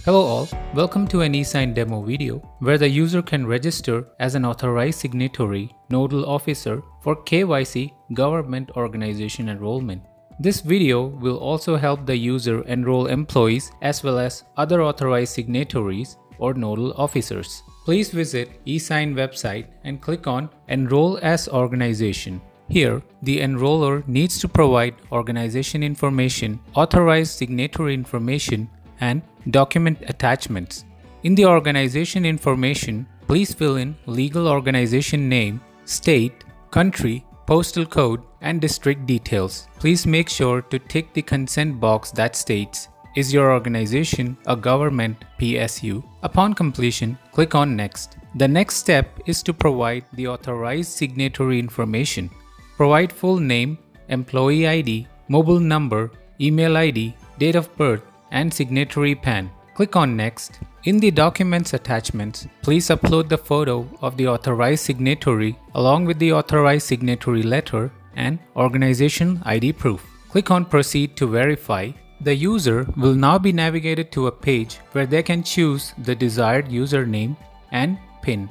Hello all, welcome to an eSign demo video where the user can register as an authorized signatory nodal officer for KYC government organization enrollment. This video will also help the user enroll employees as well as other authorized signatories or nodal officers. Please visit eSign website and click on Enroll as Organization. Here, the enroller needs to provide organization information, authorized signatory information, and document attachments. In the organization information, please fill in legal organization name, state, country, postal code, and district details. Please make sure to tick the consent box that states, "Is your organization a government PSU?" Upon completion, click on Next. The next step is to provide the authorized signatory information. Provide full name, employee ID, mobile number, email ID, date of birth, and signatory PAN. Click on Next. In the Documents attachments, please upload the photo of the authorized signatory along with the authorized signatory letter and organization ID proof. Click on Proceed to verify. The user will now be navigated to a page where they can choose the desired username and PIN.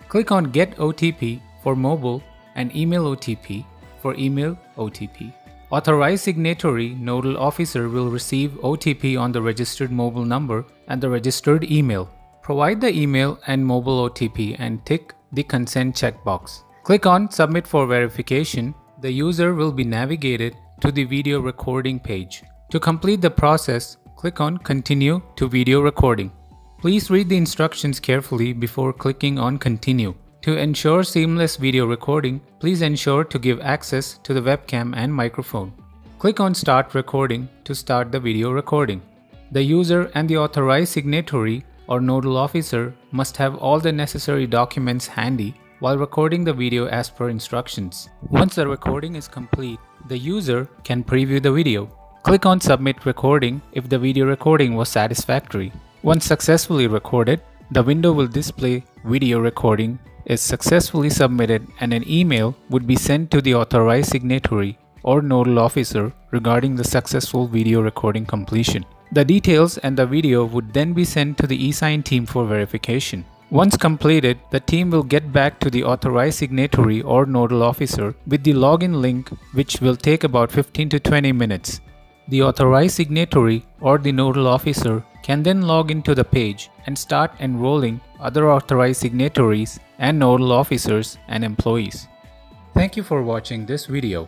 Click on Get OTP for mobile and Email OTP for email OTP. Authorized signatory nodal officer will receive OTP on the registered mobile number and the registered email. Provide the email and mobile OTP and tick the consent checkbox. Click on Submit for verification. The user will be navigated to the video recording page. To complete the process, click on Continue to video recording. Please read the instructions carefully before clicking on Continue. To ensure seamless video recording, please ensure to give access to the webcam and microphone. Click on Start Recording to start the video recording. The user and the authorized signatory or nodal officer must have all the necessary documents handy while recording the video as per instructions. Once the recording is complete, the user can preview the video. Click on Submit Recording if the video recording was satisfactory. Once successfully recorded, the window will display Video Recording is successfully submitted and an email would be sent to the authorized signatory or nodal officer regarding the successful video recording completion. The details and the video would then be sent to the eSign team for verification. Once completed, the team will get back to the authorized signatory or nodal officer with the login link, which will take about 15 to 20 minutes. The authorized signatory or the nodal officer can then log into the page and start enrolling other authorized signatories and nodal officers and employees. Thank you for watching this video.